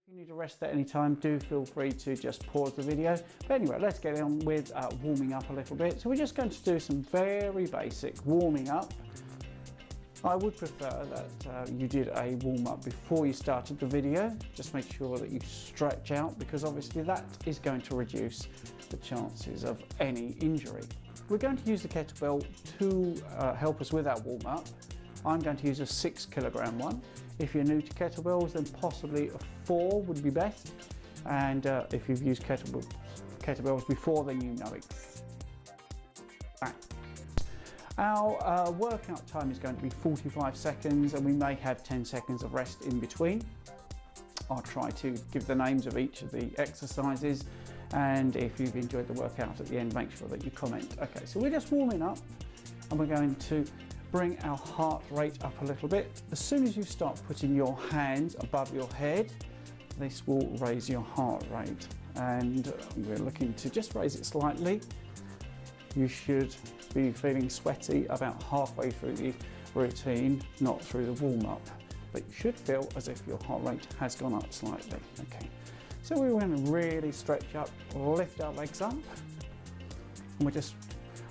If you need a rest at any time, do feel free to just pause the video. But anyway, let's get on with warming up a little bit. So we're just going to do some very basic warming up. I would prefer that you did a warm up before you started the video. Just make sure that you stretch out, because obviously that is going to reduce the chances of any injury. We're going to use the kettlebell to help us with our warm up. I'm going to use a 6 kilogram one. If you're new to kettlebells, then possibly a 4 would be best. And if you've used kettlebells before, then you know it's that. Our workout time is going to be 45 seconds, and we may have 10 seconds of rest in between. I'll try to give the names of each of the exercises, and if you've enjoyed the workout at the end, make sure that you comment. Okay, so we're just warming up, and we're going to bring our heart rate up a little bit. As soon as you start putting your hands above your head, this will raise your heart rate, and we're looking to just raise it slightly. You should be feeling sweaty about halfway through the routine, not through the warm-up, but you should feel as if your heart rate has gone up slightly. Okay, so we're going to really stretch up, lift our legs up, and we're just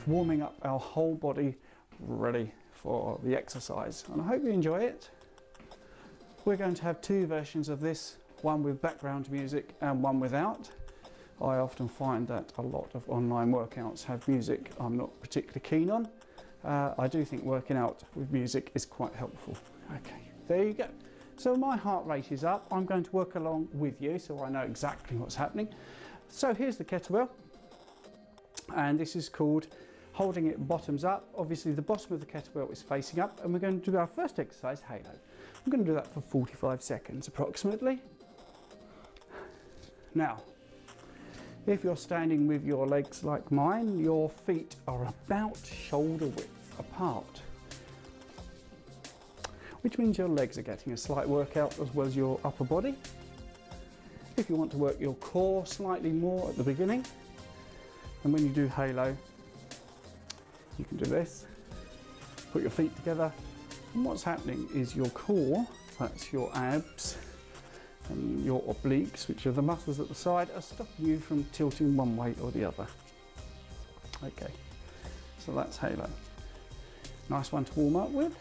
warming up our whole body, ready for the exercise, and I hope you enjoy it. We're going to have two versions of this, one with background music and one without. I often find that a lot of online workouts have music I'm not particularly keen on. I do think working out with music is quite helpful. Okay, there you go. So my heart rate is up. I'm going to work along with you so I know exactly what's happening. So here's the kettlebell, and this is called holding it bottoms up. Obviously the bottom of the kettlebell is facing up, and we're going to do our first exercise, halo. I'm going to do that for 45 seconds approximately. Now, if you're standing with your legs like mine, your feet are about shoulder width apart, which means your legs are getting a slight workout as well as your upper body. If you want to work your core slightly more at the beginning, and when you do halo, you can do this, put your feet together, and what's happening is your core, that's your abs, and your obliques, which are the muscles at the side, are stopping you from tilting one way or the other. Okay, so that's halo. Nice one to warm up with,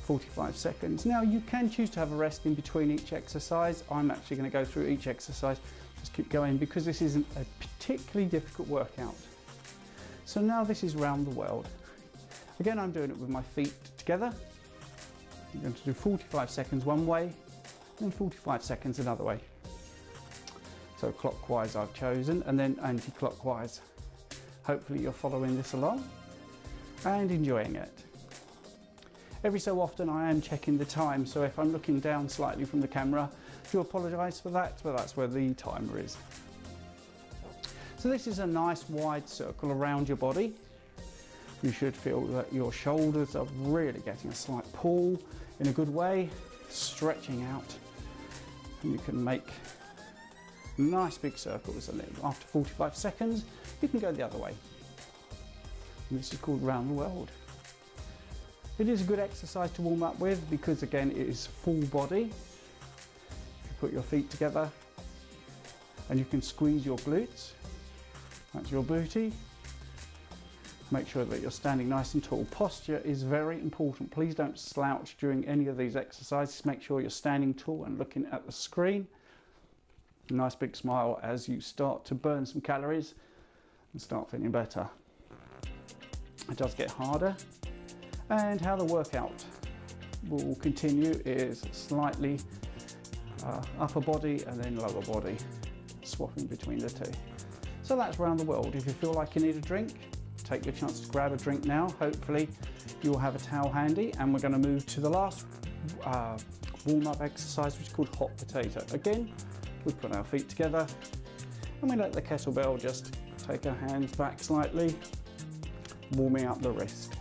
45 seconds. Now you can choose to have a rest in between each exercise. I'm actually going to go through each exercise, just keep going, because this isn't a particularly difficult workout. So now this is round the world. Again, I'm doing it with my feet together. I'm going to do 45 seconds one way, and 45 seconds another way. So clockwise I've chosen, and then anti-clockwise. Hopefully you're following this along and enjoying it. Every so often I am checking the time, so if I'm looking down slightly from the camera, I do apologise for that, but that's where the timer is. So this is a nice wide circle around your body. You should feel that your shoulders are really getting a slight pull in a good way, stretching out, and you can make nice big circles, and then after 45 seconds you can go the other way. And this is called round the world. It is a good exercise to warm up with because again it is full body. You put your feet together and you can squeeze your glutes. That's your booty. Make sure that you're standing nice and tall. Posture is very important. Please don't slouch during any of these exercises. Make sure you're standing tall and looking at the screen. A nice big smile as you start to burn some calories and start feeling better. It does get harder. And how the workout will continue is slightly upper body and then lower body, swapping between the two. So that's round the world. If you feel like you need a drink, take your chance to grab a drink now. Hopefully you'll have a towel handy, and we're going to move to the last warm-up exercise, which is called hot potato. Again, we put our feet together and we let the kettlebell just take our hands back slightly, warming up the wrist.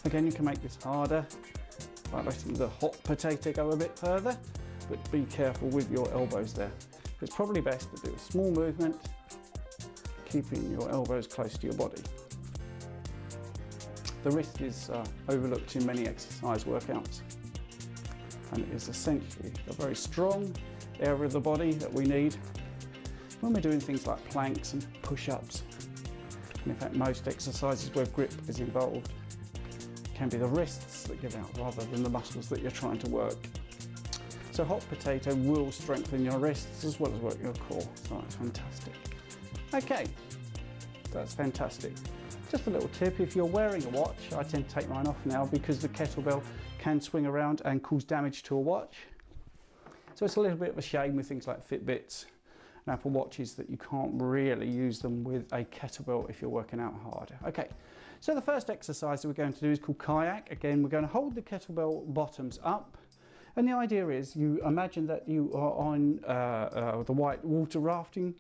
Again, you can make this harder by letting the hot potato go a bit further, but be careful with your elbows there. It's probably best to do a small movement, keeping your elbows close to your body. The wrist is overlooked in many exercise workouts. and it is essentially a very strong area of the body that we need when we're doing things like planks and push-ups. And in fact, most exercises where grip is involved can be the wrists that give out rather than the muscles that you're trying to work. So hot potato will strengthen your wrists as well as work your core. So that's fantastic. Okay, that's fantastic. Just a little tip, if you're wearing a watch, I tend to take mine off now because the kettlebell can swing around and cause damage to a watch. So it's a little bit of a shame with things like Fitbits and Apple Watches that you can't really use them with a kettlebell if you're working out hard. Okay, so the first exercise that we're going to do is called Kayak. Again, we're going to hold the kettlebell bottoms up. And the idea is you imagine that you are on the white water rafting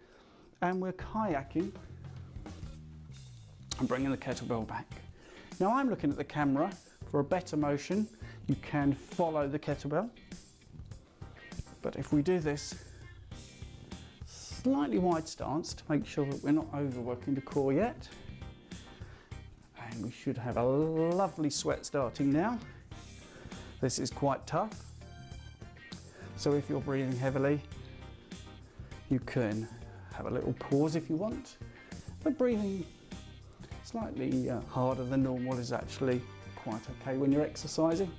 and we're kayaking and bringing the kettlebell back. Now I'm looking at the camera. For a better motion, you can follow the kettlebell. But if we do this slightly wide stance to make sure that we're not overworking the core yet, and we should have a lovely sweat starting now. This is quite tough. So if you're breathing heavily, you can have a little pause if you want. But breathing slightly harder than normal is actually quite okay when you're exercising.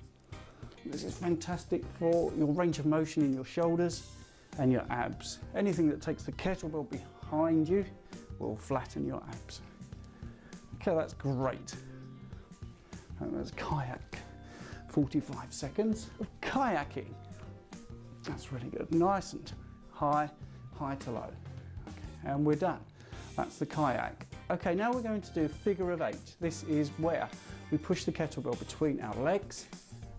This is fantastic for your range of motion in your shoulders and your abs. Anything that takes the kettlebell behind you will flatten your abs. Okay, that's great. And there's Kayak. 45 seconds of kayaking. That's really good. Nice and high, high to low. Okay, and we're done. That's the Kayak. Okay, now we're going to do a figure of 8. This is where we push the kettlebell between our legs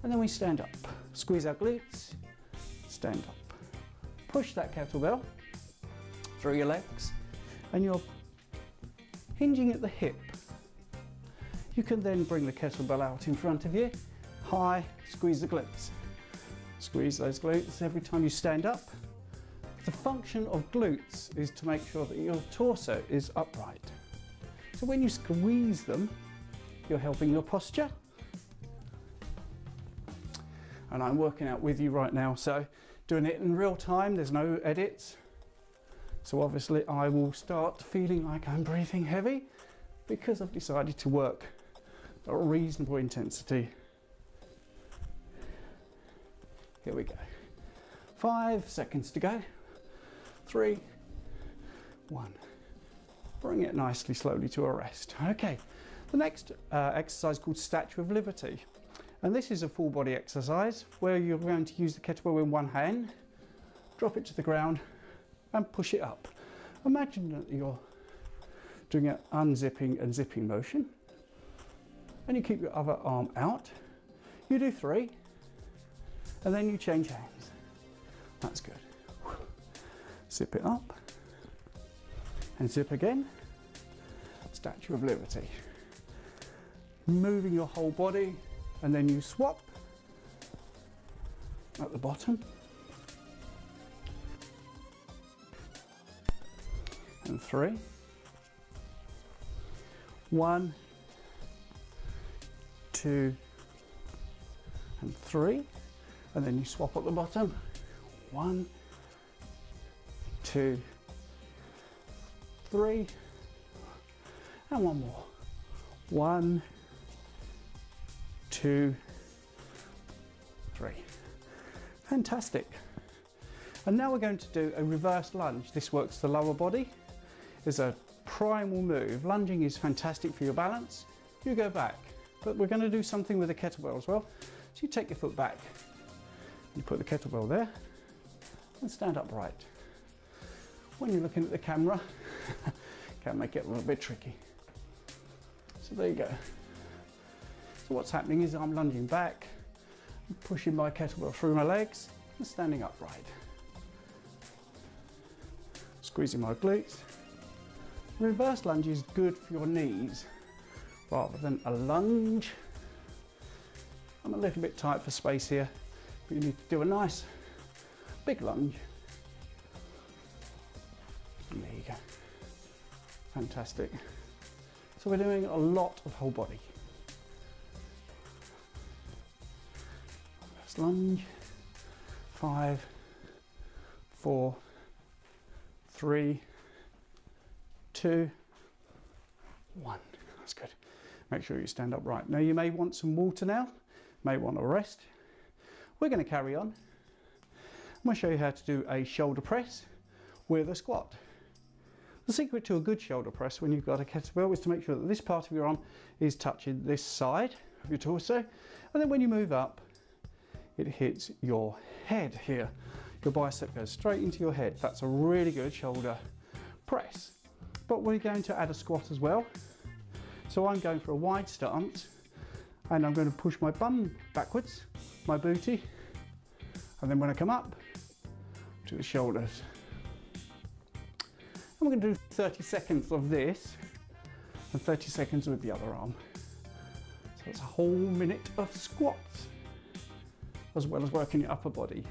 and then we stand up. Squeeze our glutes, stand up. Push that kettlebell through your legs and you're hinging at the hip. You can then bring the kettlebell out in front of you, high, squeeze the glutes. Squeeze those glutes every time you stand up. The function of glutes is to make sure that your torso is upright. So when you squeeze them, you're helping your posture. And I'm working out with you right now, so doing it in real time, there's no edits. So obviously I will start feeling like I'm breathing heavy because I've decided to work at a reasonable intensity. Here we go. 5 seconds to go. 3, 1. Bring it nicely, slowly to a rest. Okay, the next exercise is called Statue of Liberty. And this is a full body exercise where you're going to use the kettlebell in one hand, drop it to the ground and push it up. Imagine that you're doing an unzipping and zipping motion and you keep your other arm out. You do 3 and then you change hands. That's good. Zip it up and zip again. Statue of Liberty. Moving your whole body and then you swap at the bottom and 3, 1, 2 and 3 and then you swap at the bottom. 1, 2, 3 and one more. 1, 2, 3. Fantastic. And now we're going to do a reverse lunge. This works the lower body. It's a primal move. Lunging is fantastic for your balance. You go back, but we're going to do something with the kettlebell as well. So you take your foot back, you put the kettlebell there and stand upright. When you're looking at the camera, can make it a little bit tricky. So there you go. So what's happening is I'm lunging back, pushing my kettlebell through my legs and standing upright. Squeezing my glutes. Reverse lunge is good for your knees rather than a lunge. I'm a little bit tight for space here, but you need to do a nice big lunge. And there you go. Fantastic. So we're doing a lot of whole body. Lunge, 5, 4, 3, 2, 1. That's good. Make sure you stand up right. Now you may want some water now, may want to rest. We're going to carry on. I'm going to show you how to do a shoulder press with a squat. The secret to a good shoulder press when you've got a kettlebell is to make sure that this part of your arm is touching this side of your torso, and then when you move up it hits your head here. Your bicep goes straight into your head. That's a really good shoulder press. But we're going to add a squat as well. So I'm going for a wide stance and I'm going to push my bum backwards, my booty, and then when I come up, to the shoulders. And we're going to do 30 seconds of this and 30 seconds with the other arm. So it's a whole minute of squats, as well as working your upper body.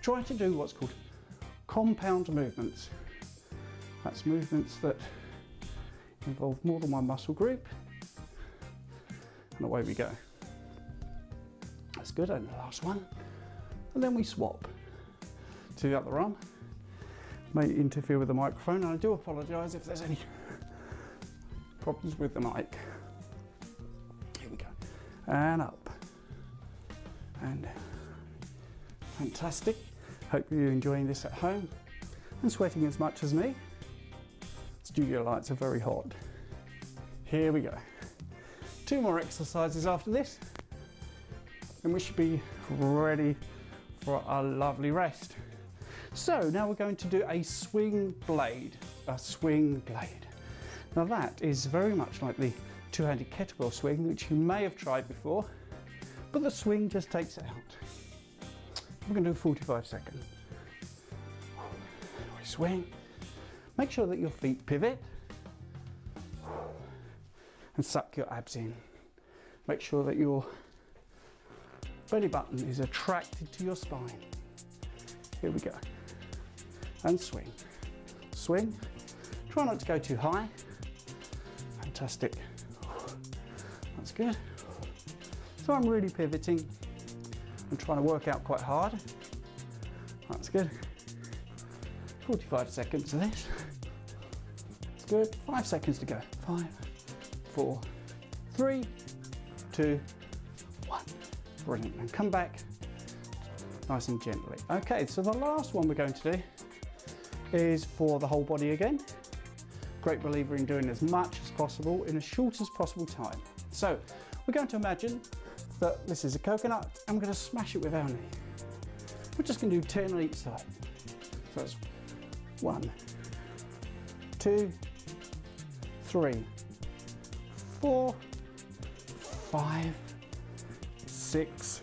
Try to do what's called compound movements. That's movements that involve more than one muscle group. And away we go. That's good, and the last one. And then we swap to the other arm. May interfere with the microphone, and I do apologise if there's any problems with the mic. Here we go. And up. And fantastic. Hope you're enjoying this at home and sweating as much as me. Studio lights are very hot. Here we go. 2 more exercises after this, and we should be ready for a lovely rest. So now we're going to do a swing blade. A swing blade. Now that is very much like the two-handed kettlebell swing, which you may have tried before, but the swing just takes it out. We're going to do 45 seconds. We swing. Make sure that your feet pivot and suck your abs in. Make sure that your belly button is attracted to your spine. Here we go. And swing. Swing. Try not to go too high. Fantastic. That's good. So I'm really pivoting. I'm trying to work out quite hard. That's good. 45 seconds of this. That's good. 5 seconds to go. 5, 4, 3, 2, 1. Brilliant. And come back nice and gently. Okay, so the last one we're going to do is for the whole body again. Great believer in doing as much as possible in as short as possible time. So we're going to imagine that this is a coconut and we're going to smash it with our knee. We're just going to do 10 on each side. So that's 1, 2, 3, 4, 5, 6,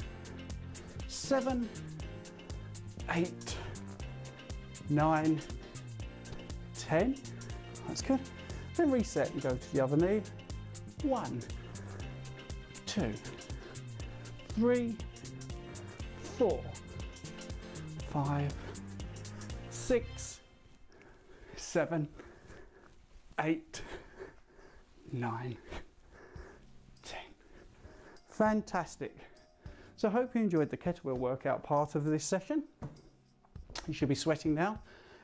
7, 8, 9, 10. That's good. Then reset and go to the other knee. 1, 2, 3, 4, 5, 6, 7, 8, 9, 10. Fantastic. So I hope you enjoyed the kettlebell workout part of this session. You should be sweating now.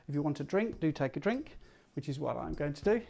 If you want a drink, do take a drink, which is what I'm going to do.